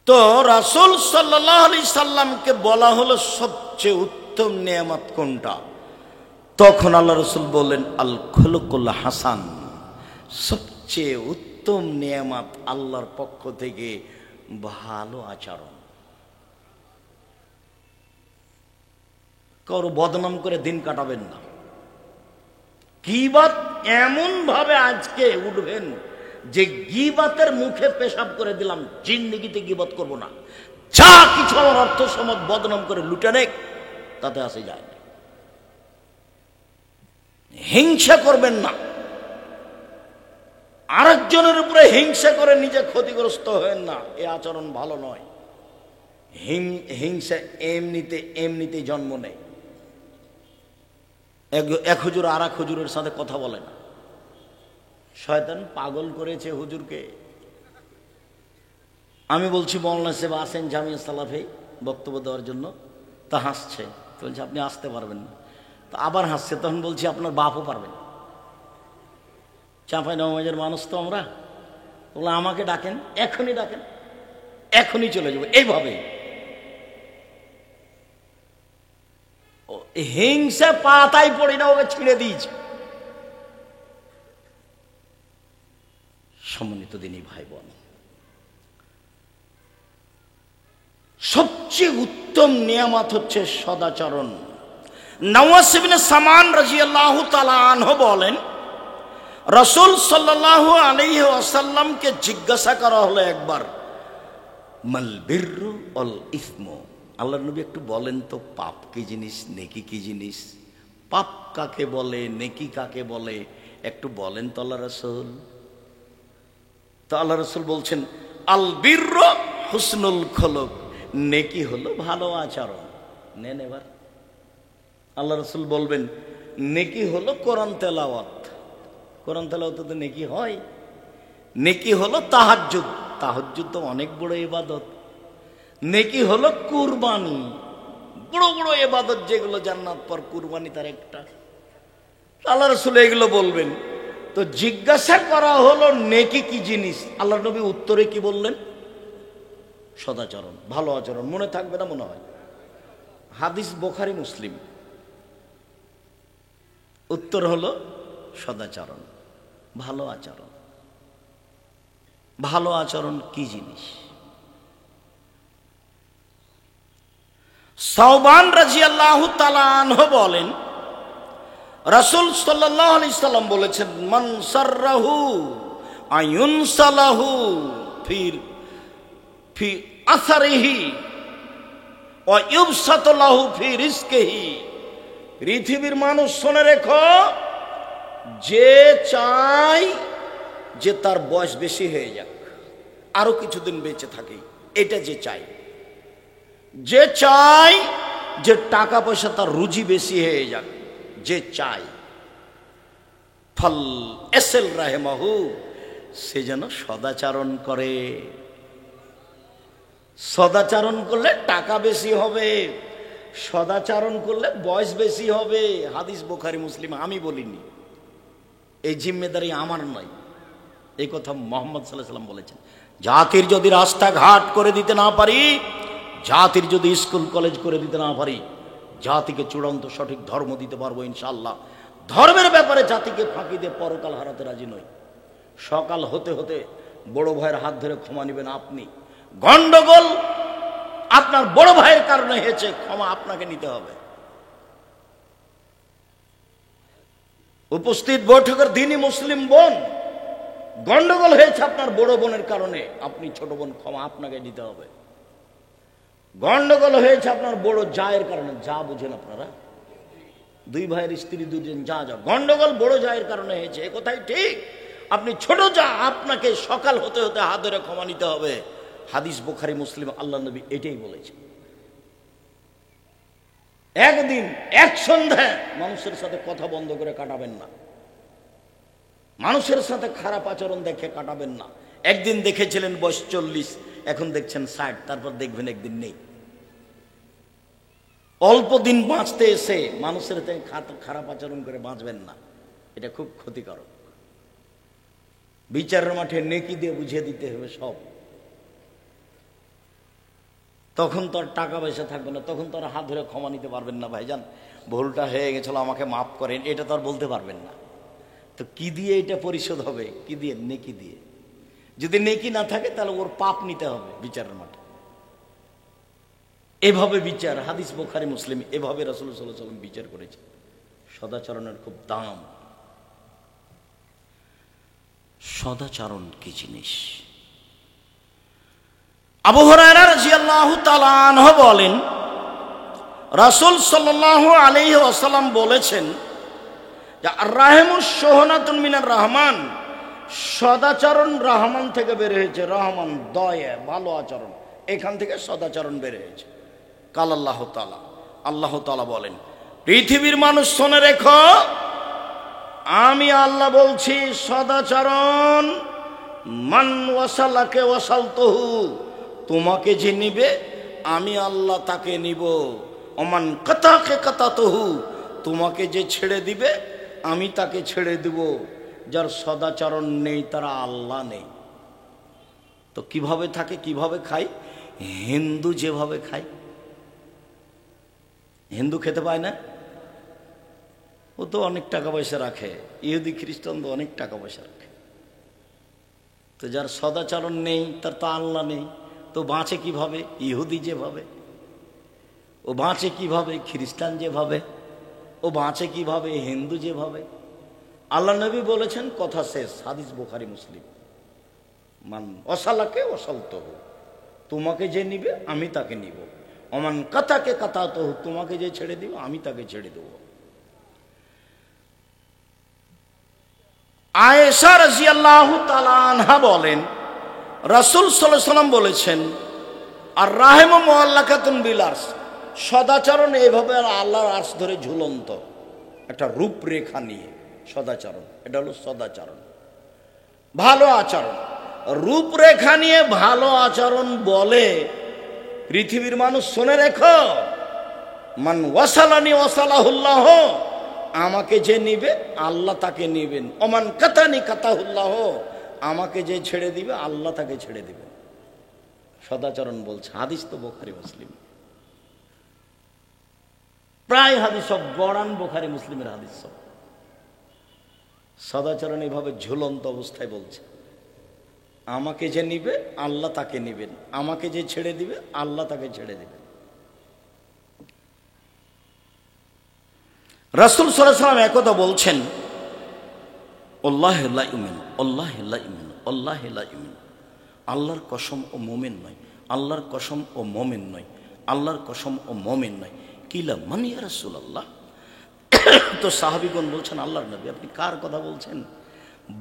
তো রাসূল সাল্লাল্লাহু আলাইহি সাল্লামকে বলা হলো সবচেয়ে উত্তম নেয়ামত কোনটা? তখন আল্লাহ রাসূল বললেন আল খুলুকুল হাসান, সবচেয়ে উত্তম নেয়ামত আল্লাহর পক্ষ থেকে ভালো আচরণ। কারো বদনাম করে দিন কাটাবেন না। গীবত এমন ভাবে আজকে উঠবেন যে গীবতের মুখে পেশাব করে দিলাম, জিন্দেগিতে গীবত করব না, যা কিছু আমার অর্থ সম্পদ বদনাম করে লুটে নেক, তাতে আসে যায় না। হিংসা করবেন না, আরেকজনের উপরে হিংসা করে নিজে ক্ষতিগ্রস্ত হবেন না, এ আচরণ ভালো নয়। হিংসা এমনিতে জন্ম নেয়। এক হুজুর আর এক হুজুরের সাথে কথা বলে না, শয়তান পাগল করেছে হুজুরকে। আমি বলছি মৌলানা সাহেব আসেন জামিয়া সালাফে বক্তব্য দেওয়ার জন্য, তা হাসছে, বলছে আপনি আসতে পারবেন না। তো আবার হাসছে, তখন বলছি আপনার বাপও পারবেন। চাঁপাইনবাবগঞ্জের মানুষ তো আমরা, বলে আমাকে ডাকেন, এখনই ডাকেন, এখনই চলে যাবো। এইভাবে হিংসা পাতায় পড়ি না, ওকে ছিঁড়ে দিয়েছে। সম্মানিত দিনী ভাই বোন, সবচেয়ে উত্তম নিয়ামত হচ্ছে সদাচরণ। নওয়াস ইবনে সামান রাদিয়াল্লাহু তাআলা আনহু বলেন, রাসূল সাল্লাল্লাহু আলাইহি ওয়াসাল্লামকে জিজ্ঞাসা করা হলো একবার, মাল বিররু ওয়াল ইসমু, আল্লাহর নবী একটু বলেন তো পাপ কি জিনিস, নেকি কি জিনিস? পাপ কাকে বলে, নেকি কাকে বলে, একটু বলেন তো আল্লাহ রাসূল। তো আল্লাহ রাসূল বলছেন, আল বিররু হুসনুল খুলুক, নেকি হলো ভালো আচরণ। নেন এবার আল্লাহ রাসূল বলবেন, নেকি হলো কোরআন তেলাওয়াত। কোরআন তেলাওয়াত তো নেকি হয়। নেকি হলো তাহাজ্জুদ, তাহাজ্জুদ তো অনেক বড় ইবাদত। নেকি হলো কুরবানি, বড় বড় ইবাদত যেগুলো জান্নাত পর, কুরবানি তার একটা। আল্লাহ রাসূল এগুলো বলবেন। তো জিজ্ঞাসা করা হলো নেকি কি জিনিস, আল্লাহ নবী উত্তরে কি বললেন? সদাচরণ, ভালো আচরণ। মনে থাকবে না মনে হয়, হাদিস বুখারী মুসলিম। উত্তর হলো সদাচরণ, ভালো আচরণ। ভালো আচরণ কি জিনিস? সাওবান রাদিয়াল্লাহু তাআলা আনহু বলেন, রাসূল সাল্লাল্লাহু আলাইহি সাল্লাম বলেছেন, মান সাররাহু আয়ুনসালাহু ফি আসারিহি ওয়া ইউবসাতু লাহু ফি রিজকিহি। পৃথিবীর মানুষ শুনে রেখো, যে চায় যে তার বয়স বেশি হয়ে যাক, আরো কিছুদিন বেঁচে থাকে, এটা যে চায়। যে চায় যে টাকা পয়সা তার রুজি বেশি হয়ে যাক, যে চায়, ফল এসেল রাহেমাহু, সে যেন সদাচরণ করে। সদাচরণ করলে টাকা বেশি হবে, সদাচরণ করলে বয়স বেশি হবে। হাদিস বুখারী মুসলিম, আমি বলিনি, এই জিম্মেদারি আমার নয়। এই কথা মুহাম্মদ সাল্লাল্লাহু আলাইহি ওয়াসাল্লাম বলেছেন। জাতির যদি রাস্তাঘাট করে দিতে না পারি, জাতির যদি স্কুল কলেজ করে দিতে না পারি, জাতিকে চূড়ান্ত সঠিক ধর্ম দিতে পারবো ইনশাআল্লাহ। ধর্মের ব্যাপারে জাতিকে ফাঁকি দিয়ে পরকাল হারাতে রাজি নই। সকাল হতে হতে বড় ভাইয়ের হাত ধরে ক্ষমা নেবেন আপনি। গন্ডগোল আপনার বড় ভাইয়ের কারণে হয়েছে, ক্ষমা আপনাকে নিতে হবে। উপস্থিত বৈঠকের দিনই মুসলিম বোন, গন্ডগোল হয়েছে আপনার বড় বোনের কারণে, আপনি ছোট বোন, ক্ষমা আপনাকে নিতে হবে। গন্ডগোল হয়েছে আপনার বড় জায়ের কারণে, যা বুঝেন আপনারা, দুই ভাইয়ের স্ত্রী দুজন, যা যা গন্ডগোল বড় জায়ের কারণে হয়েছে, এ কথাই ঠিক। আপনি ছোট যা, আপনাকে সকাল হতে হতে হাত ধরে ক্ষমা নিতে হবে। হাদিস বুখারী মুসলিম, আল্লাহ নবী এটাই বলেছেন। একদিন এক সন্ধ্যায় মানুষের সাথে কথা বন্ধ করে কাটাবেন না, মানুষের সাথে খারাপ আচরণ দেখে কাটাবেন না। একদিন দেখেছিলেন বয়স 40, এখন দেখছেন 60, তারপর দেখবেন একদিন নেই। অল্প দিন বাঁচতে এসে মানুষের সাথে খারাপ আচরণ করে বাঁচবেন না, এটা খুব ক্ষতিকারক। বিচারের মাঠে নেকি দিয়ে বুঝিয়ে দিতে হবে সব। তখন তো আর টাকা পয়সা থাকবে না, তখন তো আর হাত ধরে ক্ষমা নিতে পারবেন না, ভাইজান ভুলটা হয়ে গেছিল আমাকে মাফ করেন, এটা তো আর বলতে পারবেন না। তো কি দিয়ে এটা পরিশোধ হবে? কি দিয়ে? নেকি দিয়ে। যদি নেকি না থাকে তাহলে ওর পাপ নিতে হবে বিচারের মাঠে। এভাবে বিচার, হাদিস বুখারী মুসলিম, এভাবে রাসূলুল্লাহ সাল্লাল্লাহু আলাইহি ওয়াসাল্লাম বিচার করেছে। সদাচরণের খুব দাম। সদাচরণ কি জিনিস? আবু হুরায়রা রাদিয়াল্লাহু তাআলা আনহু বলেন, রাসূল সাল্লাল্লাহু আলাইহি ওয়াসাল্লাম বলেছেন যে আর-রাহিমুস শুহনাতুন মিনার রহমান, সদাচরণ রহমান থেকে বের হয়েছে। রহমান দয়া, ভালো আচরণ, এখান থেকে সদাচরণ বের হয়েছে। কাল আল্লাহ তাআলা, আল্লাহ তাআলা বলেন, পৃথিবীর মানুষ শুনে রেখো, আমি আল্লাহ বলছি সদাচরণ, মান ওয়াসালাকে ওয়াসালতুহু, তোমাকে যে নিবে আমি আল্লাহ তাকে নিব। ওমান কাতাকে কাতাতুহু, তোমাকে যে ছেড়ে দিবে আমি তাকে ছেড়ে দিব। যার সদাচরণ নেই তারা আল্লাহ নেই। তো কিভাবে থাকে, কিভাবে খায়? হিন্দু যেভাবে খায়। হিন্দু খেতে পায় না, ও তো অনেক টাকা পয়সা রাখে। ইহুদি খ্রিস্টান তো অনেক টাকা পয়সা রাখে। তো যার সদাচরণ নেই তার তো আল্লাহ নেই, তো বাঁচে কিভাবে? ইহুদি যেভাবে ও বাঁচে কিভাবে, খ্রিস্টান যেভাবে ও বাঁচে কিভাবে, হিন্দু যেভাবে। আল্লাহ নবী বলেছেন, কথা শেষ, হাদিস বুখারী মুসলিম, মান ওয়াসালাকে ওয়াসালতুহু, তোমাকে যে নিবে আমি তাকে নিব। ওমান কাতাকে কাতাতুহু, তোমাকে যে ছেড়ে দিব আমি তাকে ছেড়ে দেব। আয়েশা রাদিয়াল্লাহু তাআলা আনহা বলেন, রাসূল সাল্লাল্লাহু আলাইহি ওয়াসাল্লাম বলেছেন, আর রাহিমু মুআল্লাকাতুন বিল আরশ, সদাচরণ এইভাবে আল্লাহর আরশ ধরে ঝুলন্ত একটা রূপরেখা নিয়ে। সদাচরণ, এটা হলো সদাচরণ, ভালো আচরণ। রূপরেখা নিয়ে ভালো আচরণ বলে পৃথিবীর মানুষ শুনে রেখো, মান ওয়াসালানি ওয়াসালাহুল্লাহ, আমাকে যে নিবে আল্লাহ তাকে নিবেন। ওমান কাতানি কাতাহুল্লাহ, আমাকে যে ছেড়ে দিবে আল্লাহ তাকে ছেড়ে দিবেন। সদাচরণ বলছে, হাদিস তো বুখারী মুসলিম, প্রায় হাদিস সব গড়ান বুখারী মুসলিমের হাদিস সব। সদাচরণ এভাবে ঝুলন্ত অবস্থায় বলছে, আমাকে যে নিবে আল্লাহ তাকে নিবেন, আমাকে যে ছেড়ে দিবে আল্লাহ তাকে ছেড়ে দিবেন। রাসূল সাল্লাল্লাহু আলাইহি ওয়াসাল্লাম একদা বলছেন, আল্লাহু লা ইউমিন, আল্লাহু লা ইউমিন, আল্লাহু লা ইউমিন, আল্লাহর কসম ও মুমিন নয়, আল্লাহর কসম ও মুমিন নয়, আল্লাহর কসম ও মুমিন নয়। কিলা মান ইয়া রাসূলুল্লাহ, তো সাহাবীগণ বলছেন, আল্লাহর নবী আপনি কার কথা বলছেন?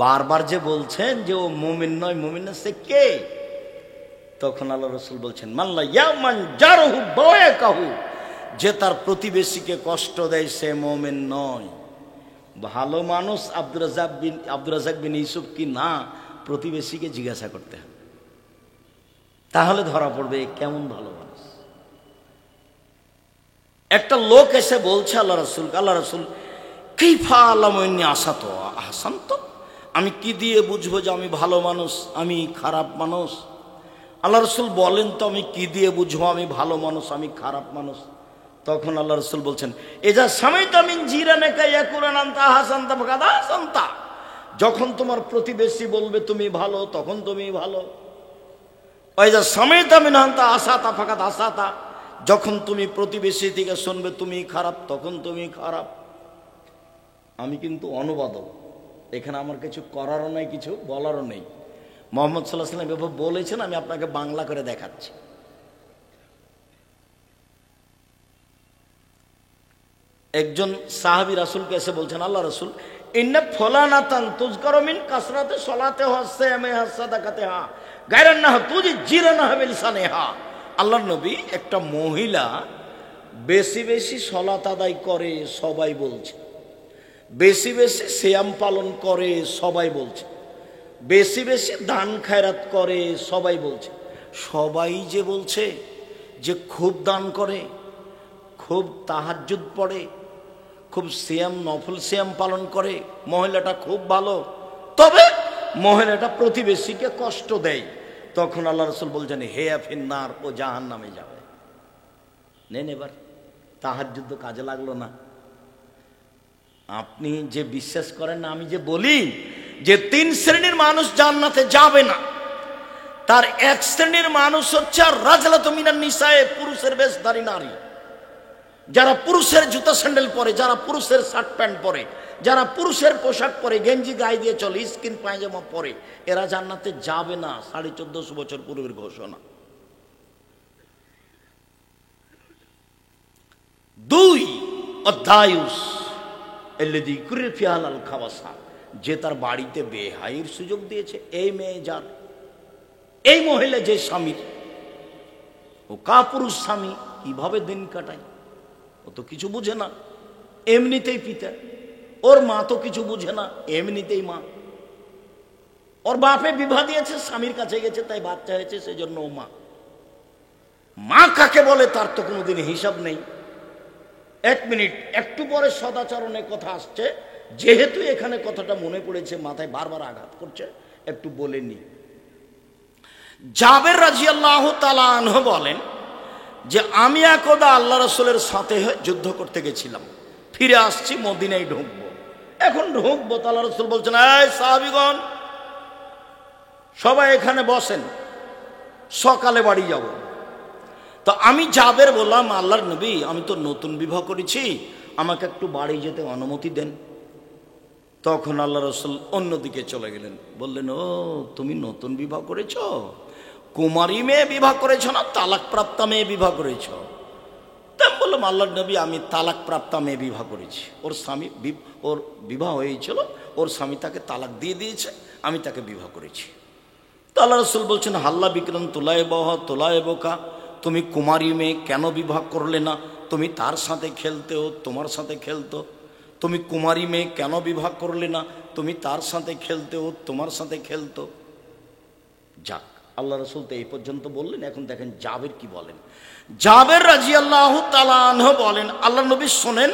বারবার যে বলছেন যে ও মুমিন নয়, মুমিন না, সে কে? তখন আল্লাহ রাসূল বলছেন, মাল্লা ইয়ামান জারহু বায়াকাহু, যে তার প্রতিবেশীকে কষ্ট দেয় সে মুমিন নয়। ভালো মানুষ আব্দুর রাজ্জাক বিন ইউসুফ কি না, প্রতিবেশীকে জিজ্ঞাসা করতে হবে, তাহলে ধরা পড়বে কেমন ভালো মানুষ। একটা লোক এসে বলছে আল্লাহ রাসূলকে, আল্লাহ রাসূল কাইফা আলামু ইন্নী আসাতু আহসানতু, আমি কি দিয়ে বুঝবো যে আমি ভালো মানুষ, আমি খারাপ মানুষ? আল্লাহ রাসূল বলেন তো আমি কি দিয়ে বুঝবো আমি ভালো মানুষ, আমি খারাপ মানুষ? তখন আল্লাহ রাসূল বলছেন, এজা সামাইতা মিন জিরানাকা ইয়াকুলান আনতা আহসানতা ফাকাদ আহসানতা, যখন তোমার প্রতিবেশী বলবে তুমি ভালো তখন তুমি ভালো। ওয়াইজা সামাইতা মিন আনতা আসাতা ফাকাদ আসাতা, যখন তুমি প্রতিবেশী থেকে শুনবে তুমি খারাপ তখন তুমি খারাপ। আমি কিন্তু অনুবাদক, এখানে আমার কিছু করারও নেই, কিছু বলারও নেই। মুহাম্মদ সাল্লাল্লাহু আলাইহি ওয়াসাল্লাম এভাবে বলেছেন, আমি আপনাকে বাংলা করে দেখাচ্ছি। একজন সাহাবী রাসূলকে এসে বলছেন, আল্লাহ রাসূল ইন্না ফুলানাতান তুযকারু মিন কাসরাতি সলাতে ওয়াসসায়ামি হাসাদাকাতিহা গায়রান নাহ তুজি জিরানা বিলিসানিহা। আল্লাহর নবী, একটা মহিলা বেশি বেশি সলাত আদায় করে সবাই বলছে, বেশি বেশি সিয়াম পালন করে সবাই বলছে, বেশি বেশি দান খায়রাত করে সবাই বলছে। সবাই যে বলছে যে খুব দান করে, খুব তাহাজ্জুদ পড়ে, খুব সিয়াম নফল সিয়াম পালন করে, মহিলাটা খুব ভালো, তবে মহিলাটা প্রতিবেশীকে কষ্ট দেয়। তখন আল্লাহ রাসূল বলছেন, হে ফিন্নার, ও জাহান্নামে যাবে। নেন এবার তাহাজ্জুদ তো কাজে লাগলো না। আপনি যে বিশ্বাস করেন না, আমি যে বলি যে 3 শ্রেণীর মানুষ জান্নাতে যাবে না, তার 1 শ্রেণীর মানুষ হচ্ছে রাজলাতু মিনান নিসায়ে, পুরুষের বেশধারী নারী, যারা পুরুষের জুতা স্যান্ডেল পরে, যারা পুরুষের শার্ট প্যান্ট পরে, যারা পুরুষের পোশাক পরে, গেঞ্জি গায়ে দিয়ে চলে, স্কিন পায়জামা পরে, এরা জান্নাতে যাবে না। 1450 বছর পূর্বের ঘোষণা। 2 অধ্যায়ুস এল্লাযী কুরিফ ফিহাল খাবাসা, যে তার বাড়িতে বেহাইয়ের সুযোগ দিয়েছে। এই মেয়ে যার, এই মহিলা যে স্বামীর, ও কাপুরুষ স্বামী কিভাবে দিন কাটায়, ও তো কিছু বুঝে না, এমনিতেই পিতা। ওর মা তো কিছু বুঝে না, এমনিতেই মা। ওর বাপে বিবাহ দিয়েছে, স্বামীর কাছে গেছে, তাই বাচ্চা হয়েছে, সেজন্য ও মা। মা কাকে বলে তার তো কোনোদিন হিসাব নেই। 1 মিনিট, একটু পরে সদাচরণের কথা আসছে, যেহেতু এখানে কথাটা মনে পড়েছে, মাথায় বারবার আঘাত করছে, একটু বলে নি। জাবের রাদিয়াল্লাহু তাআলা আনহু বলেন যে আমি একদা আল্লাহ রাসূলের সাথে যুদ্ধ করতে গেছিলাম, ফিরে আসছি, মদিনায় ঢুকবো। এখন ঢুকবো তো আল্লাহ রাসূল বলছেন, এই সাহাবীগণ সবাই এখানে বসেন, সকালে বাড়ি যাব। তো আমি জাবের বললাম, আল্লাহর নবী আমি তো নতুন বিবাহ করেছি, আমাকে একটু বাড়ি যেতে অনুমতি দেন। তখন আল্লাহ রাসূল অন্যদিকে চলে গেলেন, বললেন, ও তুমি নতুন বিবাহ করেছ, কুমারী মেয়ে বিবাহ করেছ না তালাক প্রাপ্তা মেয়ে বিবাহ করেছ? তা বললাম, আল্লাহর নবী আমি তালাক প্রাপ্তা মেয়ে বিবাহ করেছি। ওর স্বামী, ওর বিবাহ হয়েছিল, ওর স্বামী তাকে তালাক দিয়ে দিয়েছে, আমি তাকে বিবাহ করেছি। তো আল্লাহ রাসূল বলছেন, হাল্লা বিক্রম তোলায় বহ তোলায় বোকা, তুমি কুমারী মেয়ে কেন বিবাহ করলে না? তুমি তার সাথে খেলতেও, তোমার সাথে খেলতো। তুমি কুমারী মেয়ে কেন বিবাহ করলে না? তুমি তার সাথে খেলতেও, তোমার সাথে খেলতো। যাক, আল্লাহ রাসূল তো এই পর্যন্ত বললেন। এখন দেখেন জাবের কি বলেন। জাবের রাদিয়াল্লাহু তাআলা আনহু বলেন, আল্লাহ নবী শোনেন,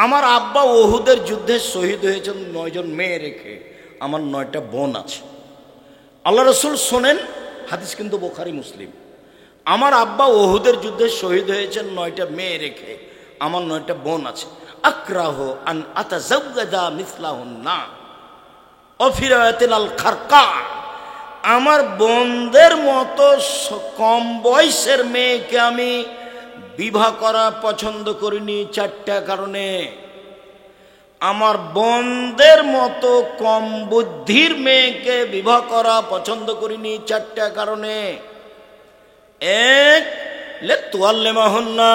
আমার আব্বা উহুদের যুদ্ধে শহীদ হয়েছেন 9 জন মেয়ে রেখে, আমার 9টা বোন আছে। আল্লাহ রাসূল শোনেন, হাদিস কিন্তু বুখারী মুসলিম, আমার আব্বা উহুদের যুদ্ধে শহীদ হয়েছেন 9টা মেয়ে রেখে, আমার 9টা বোন আছে। আক্রাহু আন আতাযাওয়াজা মিসলাহুন্না ওয়া ফি রাওয়াতিল আল খারকা, আমার বোনদের মতো কম বয়সের মেয়েকে আমি বিবাহ করা পছন্দ করিনি 4টা কারণে। আমার বোনদের মতো কম বুদ্ধির মেয়েকে বিবাহ করা পছন্দ করিনি 4টা কারণে। 1, লিতুআল্লিমাহুন্না,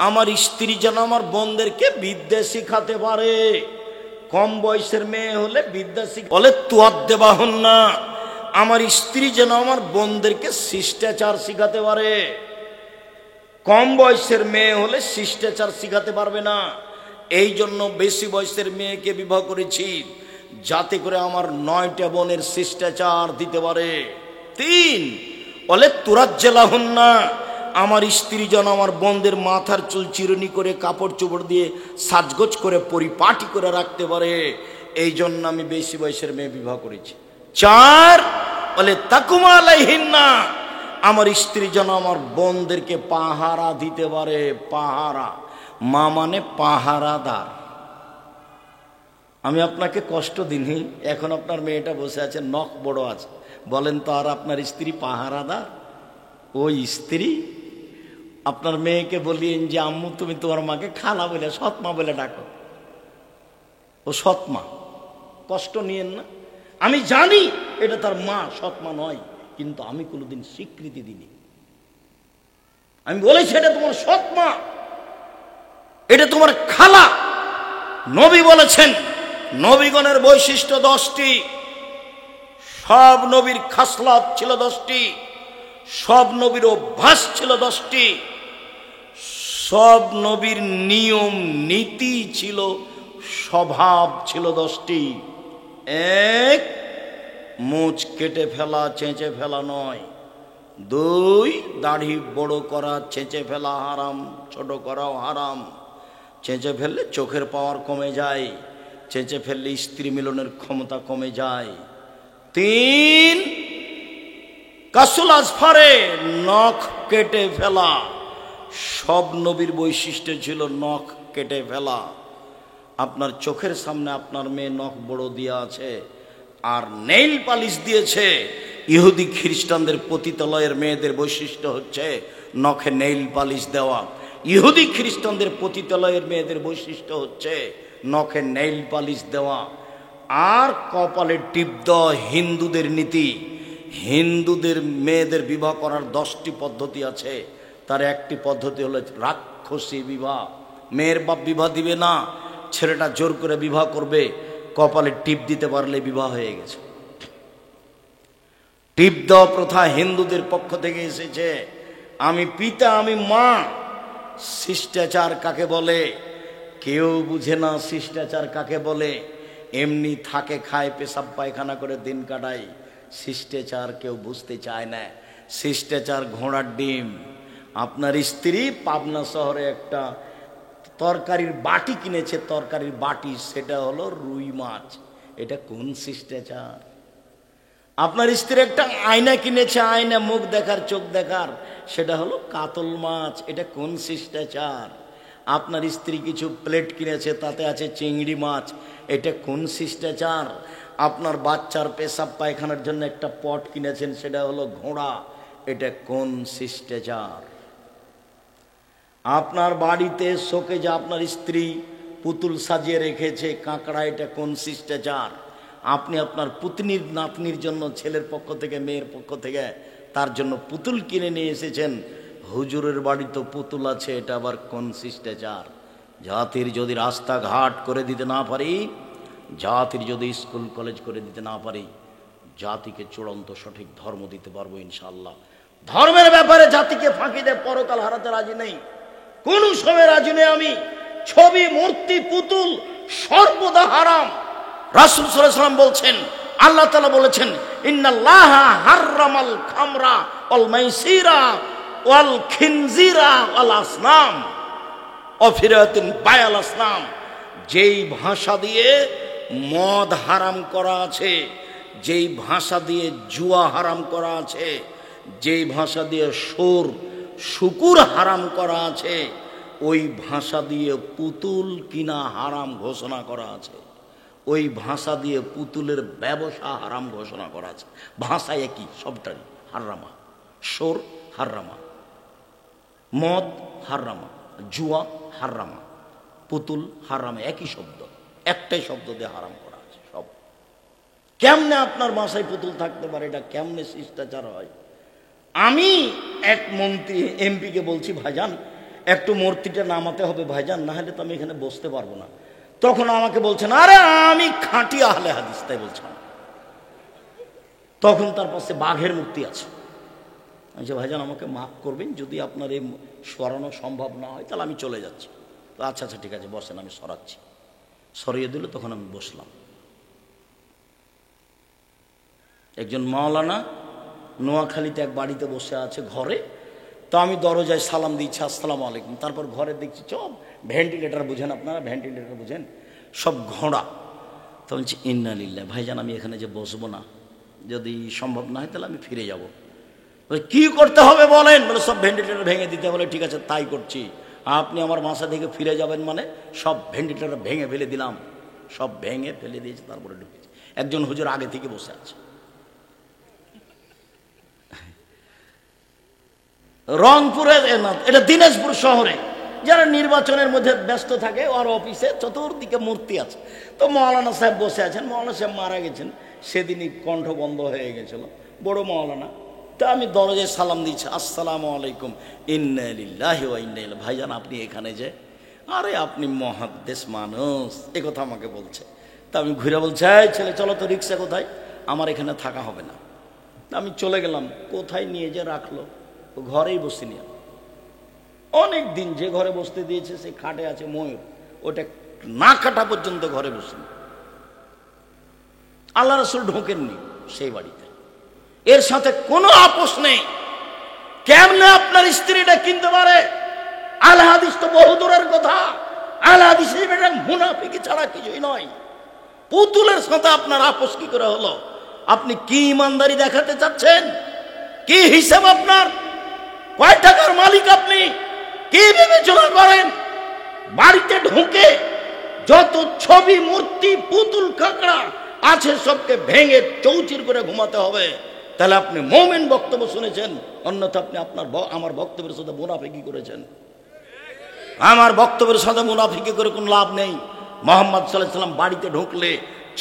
আমার স্ত্রী যেন আমার বোনদেরকে বিদ্যা শিখাতে পারে। কম বয়সের মেয়ে হলে বিদ্যা বলে তুআদ্দিবাহুন্না, আমার স্ত্রী যেন আমার বোনদেরকে শিষ্টাচার শিখাতে পারে। কম বয়সের মেয়ে হলে শিষ্টাচার শিখাতে পারবে না, এই জন্য বেশি বয়সের মেয়েকে বিবাহ করেছি, যাতে করে আমার 9টা বোনের শিষ্টাচার দিতে পারে। 3, বলে তুরাজ্জালাহুন্না, আমার স্ত্রী যেন আমার বোনদের মাথার চুল চিরুনি করে কাপড় চোপড় দিয়ে সাজগোজ করে পরিপাটি করে রাখতে পারে, এই জন্য আমি বেশি বয়সের মেয়ে বিবাহ করেছি। 4, বলে তাকুমা আলাইহিন্না, আমার স্ত্রী যেন আমার বোনদেরকে পাহারা দিতে পারে। পাহারা, মা মানে পাহারাদার। আমি আপনাকে কষ্ট দিনই, এখন আপনার মেয়েটা বসে আছে, নখ বড় আছে, বলেন তো আর আপনার স্ত্রী পাহারাদার? ওই স্ত্রী আপনার মেয়েকে বলিয়েন যে আম্মু তুমি তোমার মাকে খালা বলে, সৎমা বলে ডাকো, ও সৎমা। কষ্ট নিয়েন না, আমি জানি এটা তার মা, সৎমা নয়, কিন্তু আমি কোনোদিন স্বীকৃতি দিইনি। আমি বলেছি এটা তোমার সৎমা, এটা তোমার খালা। নবী বলেছেন নবীগণের বৈশিষ্ট্য 10টি, সব নবীর খাসলাত ছিল 10টি, সব নবীর অভ্যাস ছিল 10টি, সব নবীর নিয়ম নীতি ছিল, স্বভাব ছিল 10টি। 1, মুছ কেটে ফেলা, চেঁচে ফেলা নয়। 2, দাড়ি বড় করা, চেঁচে ফেলা হারাম, ছোট করাও হারাম। চেঁচে ফেললে চোখের পাওয়ার কমে যায়, চেঁচে ফেললে স্ত্রী মিলনের ক্ষমতা কমে যায়। 3, কাসুল আজফারে, নখ কেটে ফেলা, সব নবীর বৈশিষ্ট্য ছিল নখ কেটে ফেলা। আপনার চোখের সামনে আপনার মেয়ে নখ বড় দিয়া আছে আর নেইল পালিশ দিয়েছে। ইহুদি খ্রিস্টানদের পতিতালয়ের মেয়েদের বৈশিষ্ট্য হচ্ছে নখে নেইল পালিশ দেওয়া। ইহুদি খ্রিস্টানদের পতিতালয়ের মেয়েদের বৈশিষ্ট্য হচ্ছে নখে নেইল পালিশ দেওয়া আর কপালে টিপ দেওয়া। হিন্দুদের নীতি, হিন্দুদের মেয়েদের বিবাহ করার 10টি পদ্ধতি আছে, তার একটি পদ্ধতি হলো রাক্ষসী বিবাহ। মেয়ের বাপ বিবাহ দিবে না, ছেলেটা জোর করে বিবাহ করবে, কপালে টিপ দিতে পারলে বিবাহ হয়ে গেছে। টিপ দেওয়া প্রথা হিন্দুদের পক্ষ থেকে এসেছে। আমি পিতা, আমি মা। শিষ্টাচার কাকে বলে কেউ বুঝে না। শিষ্টাচার কাকে বলে? এমনি থাকে, খায়, পেশাব পায়খানা করে দিন কাটায়। শিষ্টাচার কেউ বুঝতে চায় না। শিষ্টাচার ঘোড়ার ডিম। আপনার স্ত্রী পাবনা শহরে একটা তরকারির বাটি কিনেছে, তরকারির বাটি, সেটা হলো রুই মাছ। এটা কোন শিষ্টাচার? আপনার স্ত্রী একটা আয়না কিনেছে, আয়না, মুখ দেখার, চোখ দেখার, সেটা হলো কাতল মাছ। এটা কোন শিষ্টাচার? আপনার স্ত্রী কিছু প্লেট কিনেছে, তাতে আছে চিংড়ি মাছ। এটা কোন শিষ্টাচার? আপনার বাচ্চার পেশাব পায়খানার জন্য একটা পট কিনেছেন, সেটা হলো ঘোড়া। এটা কোন শিষ্টাচার? আপনার বাড়িতে শোকেজে আপনার স্ত্রী পুতুল সাজিয়ে রেখেছে, কাঁকড়া। এটা কোন শিষ্টাচার? আপনি আপনার পুতনির নাতনির জন্য ছেলের পক্ষ থেকে, মেয়ের পক্ষ থেকে তার জন্য পুতুল কিনে নিয়ে এসেছেন। হুজুরের বাড়িতে পুতুল আছে, এটা আবার কোন শিষ্টাচার? জাতির যদি রাস্তাঘাট করে দিতে না পারি, জাতির যদি স্কুল কলেজ করে দিতে না পারি, জাতিকে চূড়ান্ত সঠিক ধর্ম দিতে পারবো ইনশাআল্লাহ। ধর্মের ব্যাপারে জাতিকে ফাঁকি দেয়, পরকাল হারাতে রাজি নেই, কোন সময় রাজি নেই আমি। ছবি, মূর্তি, পুতুল সর্বদা হারাম। রাসূল সাল্লাল্লাহু আলাইহি ওয়াসাল্লাম বলছেন, আল্লাহ তাআলা বলেছেন, ইন্নাল্লাহা হাররামাল খামরা ওয়াল মাইসিরা ওয়াল খিনজিরা ওয়াল আসনাম ওয়া ফিরাতিন বায়াল আসনাম। যেই ভাষা দিয়ে মদ হারাম করা আছে, যেই ভাষা দিয়ে জুয়া হারাম করা আছে, যেই ভাষা দিয়ে শুকুর হারাম করা আছে, ওই ভাষা দিয়ে পুতুল কিনা হারাম ঘোষণা করা আছে। ওই ভাষা দিয়ে পুতুলের ব্যবসা হারাম ঘোষণা করা আছে। ভাষা একই, সবটাই হারামা। সোর হারামা, মদ হারামা, জুয়া হারামা, পুতুল হারামা, একই শব্দ, একটাই শব্দ দিয়ে হারাম করা আছে সব। কেমনে আপনার বাসায় পুতুল থাকতে পারে? এটা কেমনে শিষ্টাচার হয়? আমি এক মন্ত্রী এমপিকে বলছি, ভাইজান একটু মূর্তিটা নামাতে হবে ভাইজান, না হলে তো আমি এখানে বসতে পারবো না। তখন আমাকে বলছেন, আরে আমি খাঁটি আহলে হাদিস, তাই বলছেন। তখন তার পাশে বাঘের মূর্তি আছে। আচ্ছা ভাইজান আমাকে মাফ করবেন, যদি আপনার এই সরানো সম্ভব না হয় তাহলে আমি চলে যাচ্ছি। আচ্ছা আচ্ছা ঠিক আছে বসেন, আমি সরাচ্ছি। সরিয়ে দিল, তখন আমি বসলাম। একজন মাওলানা নোয়াখালীতে এক বাড়িতে বসে আছে ঘরে। তো আমি দরজায় সালাম দিচ্ছি, আসসালামু আলাইকুম। তারপর ঘরে দেখছি সব ভেন্টিলেটার, বুঝেন আপনারা ভেন্টিলেটার বুঝেন, সব ঘোড়া। তো বলছি ইন্না লিল্লাহ, ভাইজান আমি এখানে যে বসবো না, যদি সম্ভব না হয় তাহলে আমি ফিরে যাব। কি করতে হবে বলেন? বলে সব ভেন্টিলেটার ভেঙে দিতে। বলে ঠিক আছে তাই করছি। আপনি আমার বাসা থেকে ফিরে যাবেন মানে? সব ভেন্টিলেটার ভেঙে ফেলে দিলাম, সব ভেঙে ফেলে দিয়েছে, তারপরে ঢুকেছি। একজন হুজুর আগে থেকে বসে আছে। রংপুরে না, এটা দিনাজপুর শহরে যারা নির্বাচনের মধ্যে ব্যস্ত থাকে, ওর অফিসে চতুর্দিকে মূর্তি আছে। তো মৌলানা সাহেব বসে আছেন। মৌলানা সাহেব মারা গেছেন সেদিনই, কণ্ঠ বন্ধ হয়ে গেছিল, বড় মৌলানা। তা আমি দরজায় সালাম দিচ্ছি, আসসালামু আলাইকুম, ইন্না লিল্লাহি ওয়া ইন্না ইলাইহি। ভাইজান আপনি এখানে যে? আরে আপনি মহাদ্দেশ মানুষ, এ কথা আমাকে বলছে। তা আমি ঘুরে বলছি, এই ছেলে চলো তো, রিক্সা কোথায়? আমার এখানে থাকা হবে না। আমি চলে গেলাম। কোথায় নিয়ে যে রাখলো? ঘরেই বসিনি। অনেক দিন যে ঘরে বসতে দিয়েছে সে খাটে আছে ময়ূর, ওটা না কাটা পর্যন্ত ঘরে বসিনি। আল্লাহ রাসূল ঢোকেননি সেই বাড়িতে। এর সাথে কোনো আপোষ নেই। কেমনে আপনার স্ত্রীটা কিনতে পারে? আল হাদিস তো বহু দূরের কথা। আল হাদিস এটা মুনাফিকি ছাড়া কিছুই নয়। পুতুলের সাথে আপনার আপোষ কি করে হলো? আপনি কি ইমানদারি দেখাতে চাচ্ছেন? কি হিসাব আপনার? কয় টাকার মালিক আপনি? কি বিবেচনা করেন? বাড়িতে ঢুকে যত ছবি, মূর্তি, পুতুল, কাঁকড়া আছে সবকে ভেঙে চৌচির করে ঘুমাতে হবে। তাহলে আপনি মুমিন বক্তব্য শুনেছেন, অন্যথা আপনি আমার বক্তব্যের সাথে মুনাফিকি করেছেন। আমার বক্তব্যের সাথে মুনাফিকি করে কোনো লাভ নেই। মুহাম্মদ সাল্লাল্লাহু আলাইহি ওয়াসাল্লাম বাড়িতে ঢুকলে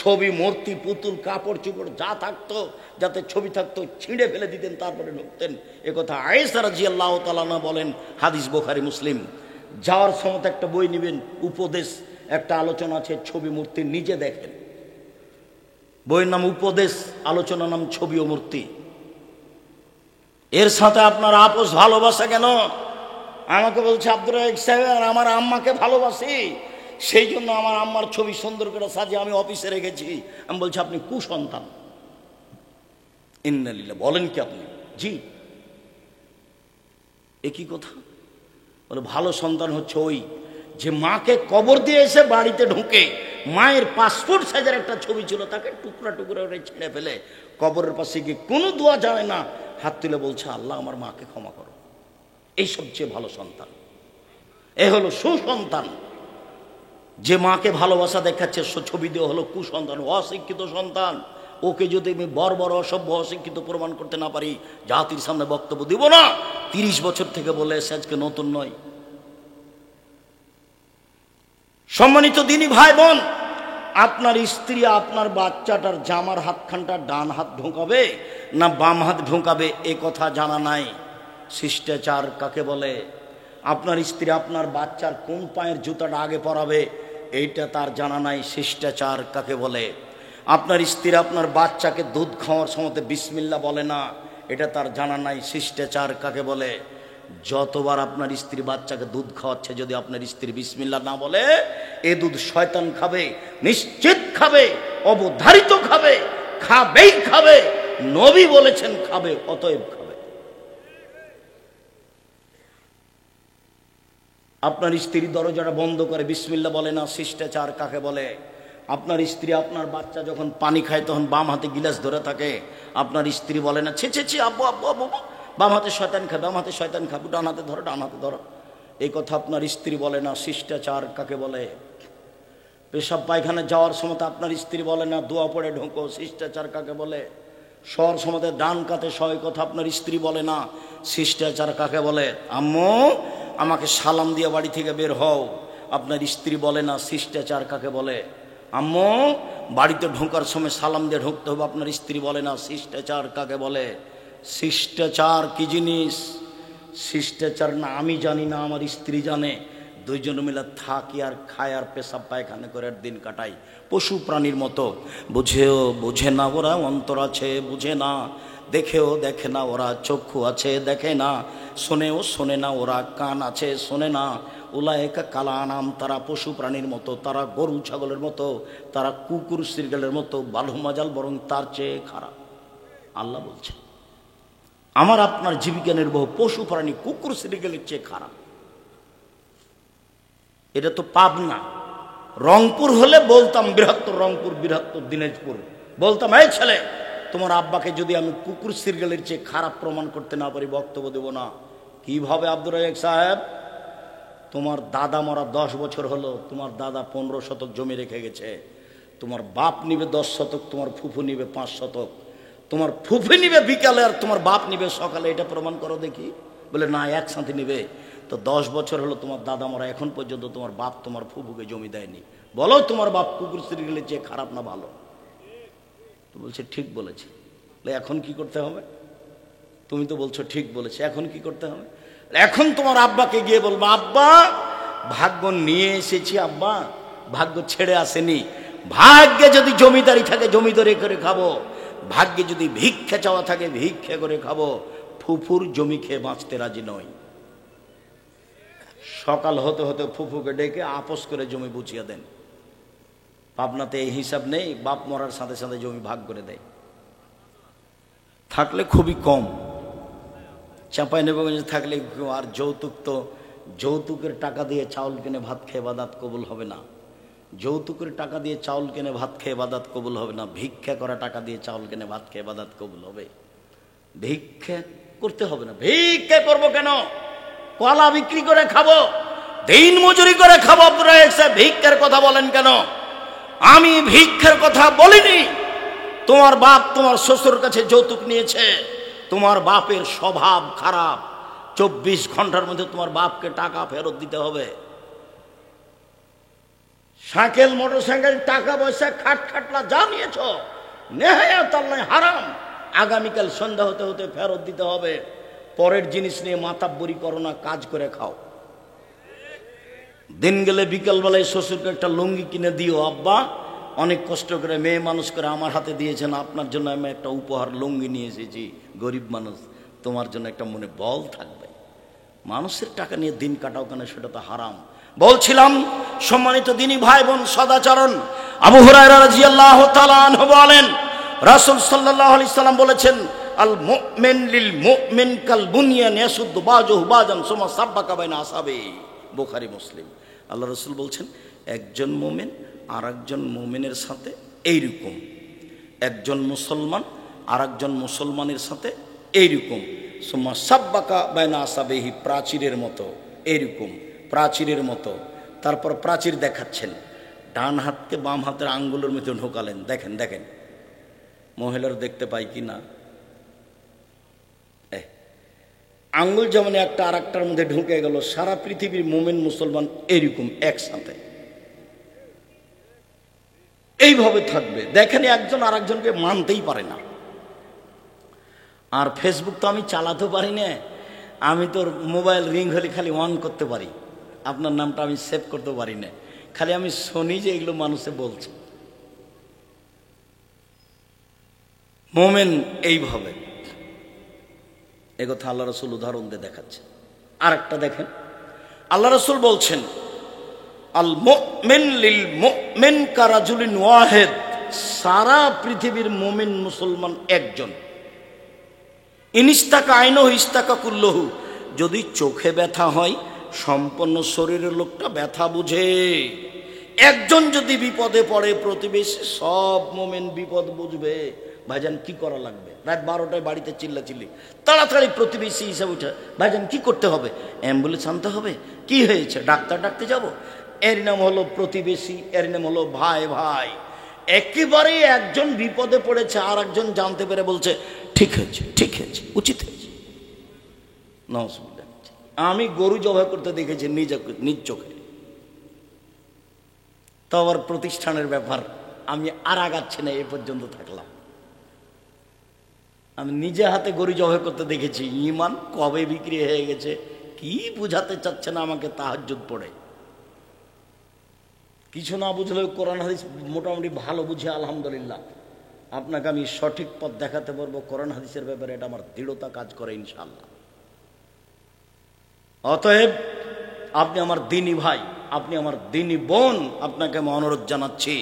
ছবি, মূর্তি, পুতুল, কাপড় চোপড় যা থাকতো, যাতে ছবি থাকতো ছিঁড়ে ফেলে দিতেন, তারপরে ঢুকতেন। একথা আয়েশা রাদিয়াল্লাহু তাআলা আনহা বলেন, হাদিস বুখারী মুসলিম। যাওয়ার সময় একটা বই নেবেন, উপদেশ, একটা আলোচনা আছে ছবি মূর্তি, নিজে দেখেন। বইয়ের নাম উপদেশ, আলোচনার নাম ছবি ও মূর্তি। এর সাথে আপনার আপোষ ভালোবাসা কেন? আমাকে বলছে আব্দুর রাজ্জাক সাহেব আমার আম্মাকে ভালোবাসি, সেই জন্য আমার আম্মার ছবি সুন্দর করে সাজিয়ে আমি অফিসে রেখেছি। আমি বলছি আপনি কুসন্তান। ইন্না লিল্লাহ, বলেন কি আপনি? জি। একই কথা। বলে ভালো সন্তান হচ্ছে ওই যে মাকে কবর দিয়ে এসে বাড়িতে ঢুকে মায়ের পাসপোর্ট সাইজের একটা ছবি ছিল, তাকে টুকরা টুকরা করে ছিঁড়ে ফেলে কবরের পাশে গিয়ে কোনো দোয়া যায় না, হাত তুলে বলছে আল্লাহ আমার মাকে ক্ষমা করো। এই সবচেয়ে ভালো সন্তান। এ হলো সুসন্তান। যে মাকে ভালোবাসা দেখাচ্ছে ছবি দিয়ে হলো কুসন্তান, অশিক্ষিত সন্তান। ওকে যদি আমি বর্বর, অসভ্য, অশিক্ষিত প্রমাণ করতে না পারি, জাতির সামনে বক্তব্য দিব না। 30 বছর থেকে বলে এসে আজকে নতুন নয়। সম্মানিত দিনী ভাই বোন, আপনার স্ত্রী আপনার বাচ্চাটার জামার হাতখানটা ডান হাত ঢোকাবে না বাম হাত ঢোকাবে এ কথা জানা নাই। শিষ্টাচার কাকে বলে? আপনার স্ত্রী আপনার বাচ্চার কোন পায়ের জুতাটা আগে পরাবে এইটা তার জানা নাই। শিষ্টাচার কাকে বলে? আপনার স্ত্রী আপনার বাচ্চাকে দুধ খাওয়ার সময় বিসমিল্লাহ বলে না, এটা তার জানা নাই। শিষ্টাচার কাকে বলে? যতবার আপনার স্ত্রী বাচ্চাকে দুধ খাওয়াচ্ছে, যদি আপনার স্ত্রী বিসমিল্লাহ না বলে, এ দুধ শয়তান খাবে, নিশ্চিত খাবে, অবধারিত খাবে, খাবেই খাবে। নবী বলেছেন খাবে, অতএব খাবে। আপনার স্ত্রী দরজাটা বন্ধ করে বিসমিল্লাহ বলে না, শিষ্টাচার কাকে বলে? আপনার স্ত্রী আপনার বাচ্চা যখন পানি খায় তখন বাম হাতে গিলাস ধরে থাকে, আপনার স্ত্রী বলে না ছি ছি ছি আব্বু আব্বু আব্বু, বাম হাতে শয়তান খাবে, বাম হাতে শয়তান খাবে, ডান হাতে ধরো, ডান হাতে ধরো। এই কথা আপনার স্ত্রী বলে না। শিষ্টাচার কাকে বলে? পেশাব পায়খানা যাওয়ার সময় আপনার স্ত্রী বলে না দোয়া পড়ে ঢোকো। শিষ্টাচার কাকে বলে? শোয়ার সময় ডান কাতে শয়, কথা আপনার স্ত্রী বলে না। শিষ্টাচার কাকে বলে? আম্মু আমাকে সালাম দিয়ে বাড়ি থেকে বের হও, আপনার স্ত্রী বলে না। শিষ্টাচার কাকে বলে? আম্মু বাড়িতে ঢোকার সময় সালাম দিয়ে ঢুকতে হবে, আপনার স্ত্রী বলে না। শিষ্টাচার কাকে বলে? শিষ্টাচার কি জিনিস? শিষ্টাচার না আমি জানি না, আমার স্ত্রী জানে। দুইজন মিলে থাকি আর খায় আর পেশাব পায়খানা করে দিন কাটাই পশু প্রাণীর মতো। বুঝেও বুঝে না ওরা, অন্তর আছে বুঝে না, দেখেও দেখে না ওরা, চক্ষু আছে দেখে না, শোনেও শোনে না ওরা, কান আছে শোনে না। উলায়েকা কালা নাম, তারা পশু প্রাণীর মতো, তারা গরু ছাগলের মতো, তারা কুকুর শৃগালের মতো, বালুমাজাল বরং তার চেয়ে খারাপ। আল্লাহ বলছে আমার আপনার জীবিকা নির্বাহ পশু প্রাণী কুকুর শৃগালের চেয়ে খারাপ। এটা তো পাবনা। রংপুর হলে বলতাম, বৃহত্তর রংপুর, বৃহত্তর দিনাজপুর, বলতাম এই ছেলে তোমার আব্বাকে যদি আমি কুকুর শৃগালের চেয়ে খারাপ প্রমাণ করতে না পারি বক্তব্য দেব না। কিভাবে আব্দুর রাজ্জাক সাহেব? তোমার দাদা মরা 10 বছর হলো, তোমার দাদা 15 শতক জমি রেখে গেছে, তোমার বাপ নিবে 10 শতক, তোমার ফুফু নিবে 5 শতক, তোমার ফুফু নিবে বিকালে আর তোমার বাপ নিবে সকালে, এটা প্রমাণ করো দেখি। বলে না একসাথে নিবে। তো 10 বছর হলো তোমার দাদা মরা, এখন পর্যন্ত তোমার বাপ তোমার ফুফুকে জমি দেয়নি। বলো তোমার বাপ কুকুর শৃগালের চেয়ে খারাপ না ভালো? তো বলছে ঠিক বলেছে। এখন কি করতে হবে? তুমি তো বলছো ঠিক বলেছে, এখন কি করতে হবে? এখন তোমার আব্বাকে গিয়ে বলবো আব্বা ভাগ্য নিয়ে এসেছি, আব্বা ভাগ্য ছেড়ে আসেনি। ভাগ্যে যদি জমিদারি থাকে জমিদারি করে খাবো, ভাগ্যে যদি ভিক্ষা চাওয়া থাকে ভিক্ষা করে খাবো। ফুফুর জমি খেয়ে বাঁচতে রাজি নয়। সকাল হতে হতে ফুফুকে ডেকে আপোষ করে জমি বুঝিয়ে দেন। পাবনাতে এই হিসাব নেই, বাপ মরার সাথে সাথে জমি ভাগ করে দেয়। থাকলে খুবই কম, চাঁপাইনবাবগঞ্জে থাকলে। আর যৌতুক তো যৌতুকের টাকা দিয়ে চাউল কিনে ভাত খেয়ে বাদাত কবুল হবে না। যৌতুকের টাকা দিয়ে চাউল কিনে ভাত খেয়ে বাদাত কবুল হবে না। ভিক্ষা করা টাকা দিয়ে চাউল কিনে ভাত খেয়ে বাদাত কবুল হবে। ভিক্ষা করতে হবে না। ভিক্ষা করবো কেন? কলা বিক্রি করে খাবো, দিন মজুরি করে খাবো। আপনারা এসে ভিক্ষার কথা বলেন কেন? আমি ভিক্ষার কথা বলিনি। তোমার বাপ তোমার শ্বশুর কাছে যৌতুক নিয়েছে, তোমার বাপের স্বভাব খারাপ, 24 ঘন্টার মধ্যে তোমার বাপকে টাকা ফেরত দিতে হবে। সাইকেল মোটরসাইকেল টাকা পয়সা খাটলা যা নিয়েছ নেহায়াত আল্লাহ হারাম, আগামীকাল সন্ধ্যা হতে হতে ফেরত দিতে হবে। পরের জিনিস নিয়ে মাতাব্বরি করো না, কাজ করে খাও। দিন গেলে বিকালবেলায় শ্বশুরকে একটা লুঙ্গি কিনে দিও, আব্বা অনেক কষ্ট করে মেয়ে মানুষ করে আমার হাতে দিয়েছেন, আপনার জন্য আমি একটা উপহার লুঙ্গি নিয়ে এসেছি, গরিব মানুষ, তোমার জন্য একটা মনে বল থাকবে। মানুষের টাকা নিয়ে দিন কাটাও কেন? সেটা তো হারাম। বলছিলাম সম্মানিত দিনী ভাই বোন, সদাচরণ। আবু হুরায়রা রাদিয়াল্লাহু তাআলা আনহু বলেন, রাসূল সাল্লাল্লাহু আলাইহি সাল্লাম বলেছেন, আল মুমিন লিল মুমিন কাল বুনিয়ান ইয়াসুদ্দু বাযুহু বাযান সুম্মা সাব্বাকা বাইনা আসাবি। বুখারী মুসলিম। আল্লাহ রাসূল বলছেন, একজন মুমিন আর একজন মুমিনের সাথে এইরকম, একজন মুসলমান আর একজন মুসলমানের সাথে এইরকম, সুম্মা সাব্বাকা বাইনা আসাবিহি, প্রাচীরের মতো, এইরকম প্রাচীরের মতো। তারপর প্রাচীর দেখাচ্ছেন, ডান হাতকে বাম হাতের আঙ্গুলের মধ্যে ঢোকালেন। দেখেন দেখেন মহিলারা দেখতে পাই কি না, আঙ্গুল যেমন একটা আর একটার মধ্যে ঢুকে গেল। সারা পৃথিবীর মুমিন মুসলমান এরকম একসাথে এইভাবে থাকবে। দেখেন একজন আর একজনকে মানতেই পারে না। আর ফেসবুক তো আমি চালাতে পারি না, আমি তোর মোবাইল রিং হলে খালি অন করতে পারি, আপনার নামটা আমি সেভ করতে পারি না, খালি আমি শুনি যে এগুলো মানুষে বলছে। মোমেন এইভাবে, একথা আল্লাহ রসুল উদাহরণ দিয়ে দেখাচ্ছে। আর একটা দেখেন, আল্লাহ রসুল বলছেন, আল মুমিন লিল মুমিন কারাজুলিন ওয়াহিদ, সারা পৃথিবীর মুমিন মুসলমান একজন। ইনিস্তাকা আইনহু ইস্তাকা কুল্লহু, যদি চোখে ব্যথা হয় সম্পূর্ণ শরীরের লোকটা ব্যথা বুঝে। একজন যদি বিপদে পড়ে প্রতিবেশী সব মুমিন বিপদ বুঝবে। ভাইজান কি করা লাগবে? রাত 12টায় বাড়িতে চিল্লাচিল্লি, তাড়াতাড়ি প্রতিবেশী হিসাবে উঠে, ভাইজান কি করতে হবে? অ্যাম্বুলেন্স আনতে হবে। কি হয়েছে? ডাক্তার ডাকতে যাব। এর নাম হলো প্রতিবেশী, এর নাম হলো ভাই ভাই। একেবারে একজন বিপদে পড়েছে আর একজন জানতে পেরে বলছে ঠিক হয়েছে, ঠিক হয়েছে, উচিত হয়েছে। নাউজুবিল্লাহ। আমি গরু জবাই করতে দেখেছি নিজ চোখে। তো আবার প্রতিষ্ঠানের ব্যাপার, আমি আর আগাচ্ছি না, এ পর্যন্ত থাকলাম। আমি নিজে হাতে গরু জবাই করতে দেখেছি। ইমান কবে বিক্রি হয়ে গেছে কি বুঝাতে চাচ্ছে না আমাকে। তাহাজ্জুদ পড়ে কিছু না বুঝলেও কোরআন হাদিস মোটামুটি ভালো বুঝে আলহামদুলিল্লাহ আপনাকে আমি সঠিক পথ দেখাতে পারবো। কোরআন হাদিসের ব্যাপারে এটা আমার দৃঢ়তা কাজ করে ইনশাআল্লাহ। অতএব আপনি আমার দিনী ভাই, আপনি আমার দিনী বোন, আপনাকে আমি অনুরোধ জানাচ্ছি,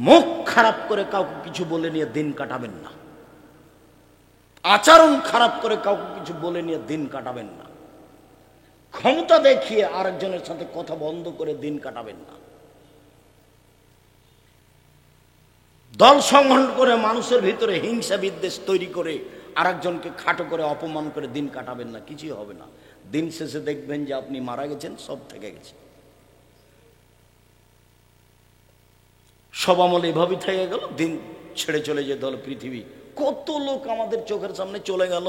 মুখ খারাপ করে কাউকে কিছু বলে নিয়ে দিন কাটাবেন না। আচরণ খারাপ করে কাউকে কিছু বলে নিয়ে দিন কাটাবেন না। ক্ষমতা দেখিয়ে আরেকজনের সাথে কথা বন্ধ করে দিন কাটাবেন না। দল সংগঠন করে মানুষের ভিতরে হিংসা বিদ্বেষ তৈরি করে আরেকজনকে খাটো করে অপমান করে দিন কাটাবেন না, কিছুই হবে না। দিন শেষে দেখবেন যে আপনি মারা গেছেন, সব থেকে গেছে। সব আমল এভাবেই থেকে গেল, দিন ছেড়ে চলে যেতে হলো পৃথিবী। কত লোক আমাদের চোখের সামনে চলে গেল।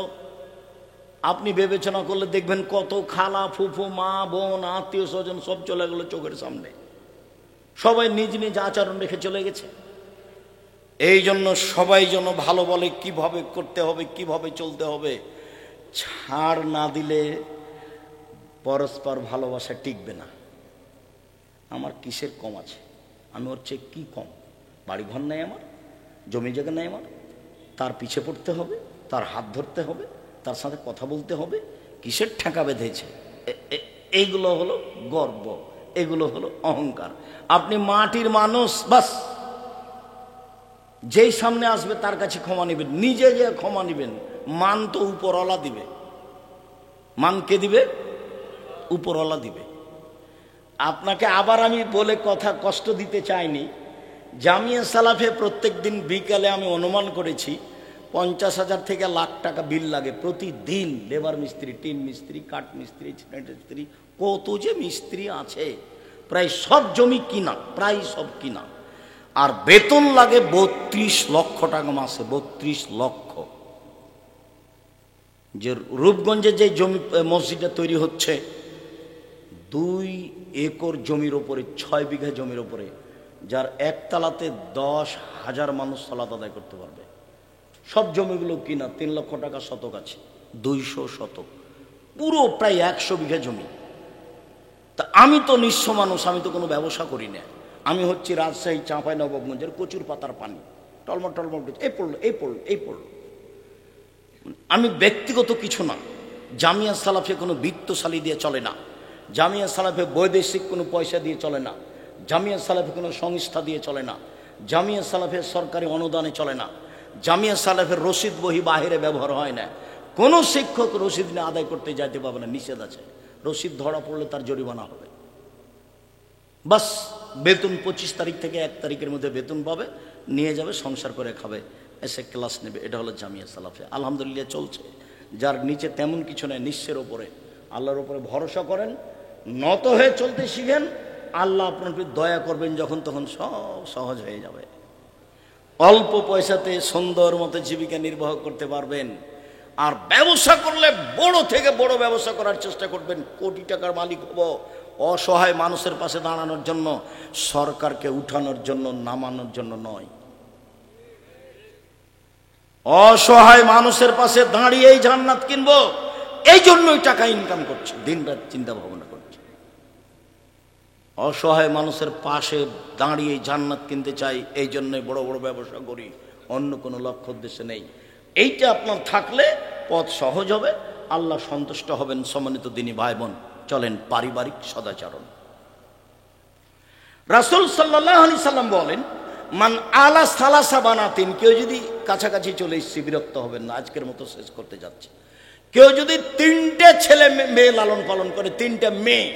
আপনি বিবেচনা করলে দেখবেন কত খালা ফুফু মা বোন আত্মীয় স্বজন সব চলে গেল চোখের সামনে। সবাই নিজ নিজ আচরণ রেখে চলে গেছে। এই জন্য সবাই যেন ভালো বলে কিভাবে করতে হবে, কিভাবে চলতে হবে। ছাড় না দিলে পরস্পর ভালোবাসা টিকবে না। আমার কিসের কম আছে? আমি ওর চেয়ে কি কম? বাড়িঘর নাই আমার, জমি জায়গা নাই আমার, তার পিছে পড়তে হবে, তার হাত ধরতে হবে, তার সাথে কথা বলতে হবে। কিসের ঠেকা বেঁধেছে? এইগুলো হলো গর্ব, এগুলো হলো অহংকার। আপনি মাটির মানুষ, বাস যেই সামনে আসবে তার কাছে ক্ষমা নেবেন, নিজে যে ক্ষমা নেবেন। মান তো উপরওয়ালা দিবে। মান কে দিবে? উপরওয়ালা দিবে। আপনাকে আবার আমি বলে কথা কষ্ট দিতে চাইনি। জামিয়া সালাফে প্রত্যেক দিন বিকালে আমি অনুমান করেছি 50,000 থেকে লাখ টাকা বিল লাগে প্রতিদিন। লেবার মিস্ত্রি, টিন মিস্ত্রি, কাঠ মিস্ত্রি, সিমেন্ট মিস্ত্রি, কত যে মিস্ত্রি আছে, প্রায় সব জমি কিনা, প্রায় সব কিনা। আর বেতন লাগে 32 লক্ষ টাকা মাসে, 32 লক্ষ। যে রূপগঞ্জে যে জমি মসজিদটা তৈরি হচ্ছে, 2 একর জমির ওপরে, 6 বিঘা জমির ওপরে, যার একতলাতে 10,000 মানুষ সালাত আদায় করতে পারবে। সব জমিগুলো কিনা, 3 লক্ষ টাকা শতক আছে, 200 শতক, পুরো প্রায় 100 বিঘা জমি। তা আমি তো নিঃস্ব মানুষ, আমি তো কোনো ব্যবসা করি না। আমি হচ্ছি রাজশাহী চাঁপাইনবাবগঞ্জের কচুর পাতার পানি, টলমল টলমল, এই পড়লো এই পড়লো এই পড়লো। আমি ব্যক্তিগত কিছু না। জামিয়া সালাফে কোনো বিত্তশালী দিয়ে চলে না, জামিয়া সালাফে বৈদেশিক কোনো পয়সা দিয়ে চলে না, জামিয়া সালাফে কোনো সংস্থা দিয়ে চলে না, জামিয়া সালাফের সরকারি অনুদানে চলে না, জামিয়া সালাফের রসিদ বহি বাহিরে ব্যবহার হয় না। কোনো শিক্ষক রসিদ নিয়ে আদায় করতে যাইতে পারবে না, নিষেধ আছে। রসিদ ধরা পড়লে তার জরিমানা হবে। বাস বেতন 25 তারিখ থেকে 1 তারিখের মধ্যে বেতন পাবে, নিয়ে যাবে, সংসার করে খাবে, এসে ক্লাস নেবে। এটা হলো জামিয়া সালাফে। আলহামদুলিল্লাহ চলছে। যার নিচে তেমন কিছু নেই, নিঃস্বের ওপরে, আল্লাহর ওপরে ভরসা করেন, নত হয়ে চলতে শিখেন, আল্লাহ আপনার প্রতি দয়া করবেন যখন তখন সব সহজ হয়ে যাবে। অল্প পয়সাতে সুন্দর মতো জীবিকা নির্বাহ করতে পারবেন। আর ব্যবসা করলে বড় থেকে বড় ব্যবসা করার চেষ্টা করবেন। কোটি টাকার মালিক হব, অসহায় মানুষের পাশে দাঁড়ানোর জন্য, সরকারকে উঠানোর জন্য, নামানোর জন্য নয়। অসহায় মানুষের পাশে দাঁড়িয়েই জান্নাত কিনবো, এই জন্যই টাকা ইনকাম করছে, দিনরাত চিন্তা ভাবনা করছে। অসহায় মানুষের পাশে দাঁড়িয়ে জান্নাত কিনতে চাই, এই জন্যই বড় বড় ব্যবসা করি, অন্য কোনো লক্ষ্য উদ্দেশ্যে নেই। এইটা আপনার থাকলে পথ সহজ হবে, আল্লাহ সন্তুষ্ট হবেন। সম্মানিত দিনী ভাই বোন, চলেন পারিবারিক সদাচরণ। রাসূল সাল্লাল্লাহু আলাইহি সাল্লাম বলেন, মান আলা সালাসা বানাতিন, কেউ যদি, কাছাকাছি চলে এসেছি, বিরক্ত হবেন না, আজকের মতো শেষ করতে যাচ্ছে। কেউ যদি 3টে ছেলে মেয়ে লালন পালন করে, 3টে মেয়ে,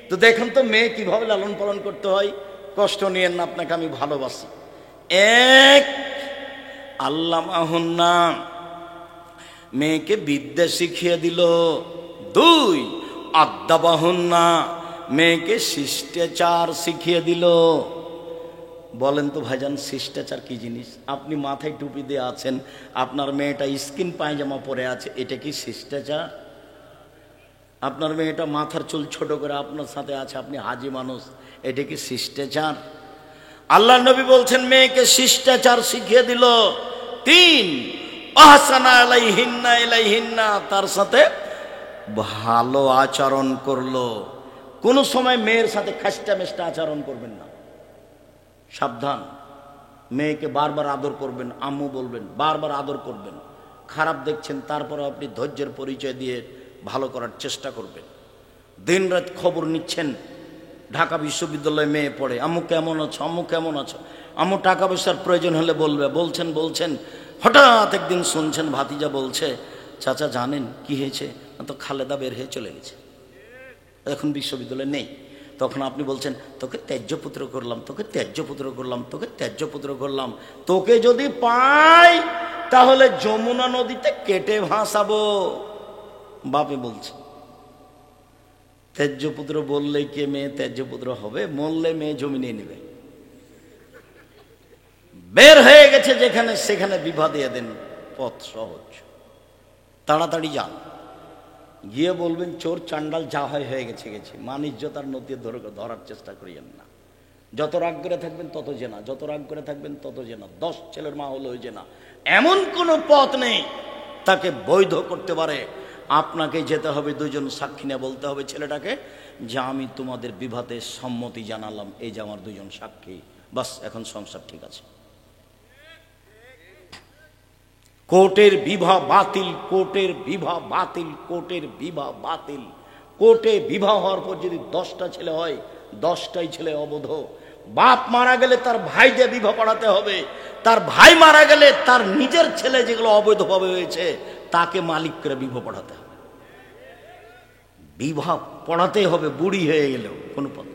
তো দেখেন তো মেয়ে কিভাবে লালন পালন করতে হয়। কষ্ট নিয়েন না, আপনাকে আমি ভালোবাসি। 1, আল্লামাহুন্না, মেয়েকে বিদ্যা শিখিয়ে দিল। 2, আদ্দাবাহুন্না, মেয়েকে শিষ্টাচার শিখিয়ে দিল। বলেন তো ভাইজান, শিষ্টাচার কি জিনিস? আপনি মাথায় টুপি দিয়ে আছেন, আপনার মেয়েটা স্কিন পায়জামা পরে আছে, এটা কি শিষ্টাচার? আপনার মেয়েটা মাথার চুল ছোট করে আপনার সাথে আছে, আপনি হাজি মানুষ, এটা কি শিষ্টাচার? আল্লাহ নবী বলছেন মেয়েকে শিষ্টাচার শিখিয়ে দিল। 3, আহসানা আলাইহিন্না ইলাইহিন্না, তার সাথে ভালো আচরণ করলো। কোনো সময় মেয়ের সাথে খাস্টা মেষ্টা আচরণ করবেন না, সাবধান। মেয়েকে বারবার আদর করবেন, আম্মু বলবেন, বারবার আদর করবেন। খারাপ দেখছেন, তারপরে আপনি ধৈর্যের পরিচয় দিয়ে ভালো করার চেষ্টা করবেন। দিনরাত খবর নিচ্ছেন, ঢাকা বিশ্ববিদ্যালয়ে মেয়ে পড়ে, আম্মু কেমন আছো, আম্মু কেমন আছো, আম্মু টাকা পয়সার প্রয়োজন হলে বলবে, বলছেন। হঠাৎ একদিন শুনছেন ভাতিজা বলছে, চাচা জানেন কি হয়েছে? তো খালেদা বের হয়ে চলে গেছে, এখন বিশ্ববিদ্যালয়ে নেই। তখন আপনি বলছেন, তোকে ত্যায্যপুত্র করলাম, তোকে ত্যায্যপুত্র করলাম, তোকে ত্যায্যপুত্র করলাম। তোকে যদি পাই তাহলে যমুনা নদীতে কেটে ভাসাবো, বাপে বলছে। ত্যায্যপুত্র বললে কে মেয়ে ত্যায্যপুত্র হবে? মরলে মেয়ে জমি নিয়ে নেবে। বের হয়ে গেছে যেখানে সেখানে বিবাহ দিয়ে দেন, পথ সহজ, তাড়াতাড়ি যান। গিয়ে বলবেন, চোর চান্ডাল যা হয়ে গেছে। মান ইজ্জতার নদী ধরার চেষ্টা করিয়েন না। যত রাগ করে থাকবেন তত জেনা, যত রাগ করে থাকবেন তত জেনা। 10 ছেলের মা হলো জেনা। এমন কোন পথ নেই তাকে বৈধ করতে পারে। আপনাকে যেতে হবে, 2 জন সাক্ষী নিয়ে বলতে হবে ছেলেটাকে যে আমি তোমাদের বিবাহে সম্মতি জানালাম, এই যে আমার 2 জন সাক্ষী, বাস এখন সংসার ঠিক আছে। কোর্টের বিবাহ বাতিল, কোর্টের বিবাহ বাতিল, কোর্টের বিবাহ বাতিল। কোর্টে বিবাহ হওয়ার পর যদি 10টা ছেলে হয়, 10টাই ছেলে অবৈধ। বাপ মারা গেলে তার ভাই দিয়ে বিবাহ পড়াতে হবে, তার ভাই মারা গেলে তার নিজের ছেলে যেগুলো অবৈধভাবে হয়েছে তাকে মালিক করে বিবাহ পড়াতে হবে। বিবাহ পড়াতে হবে, বুড়ি হয়ে গেলেও কোনো পথ।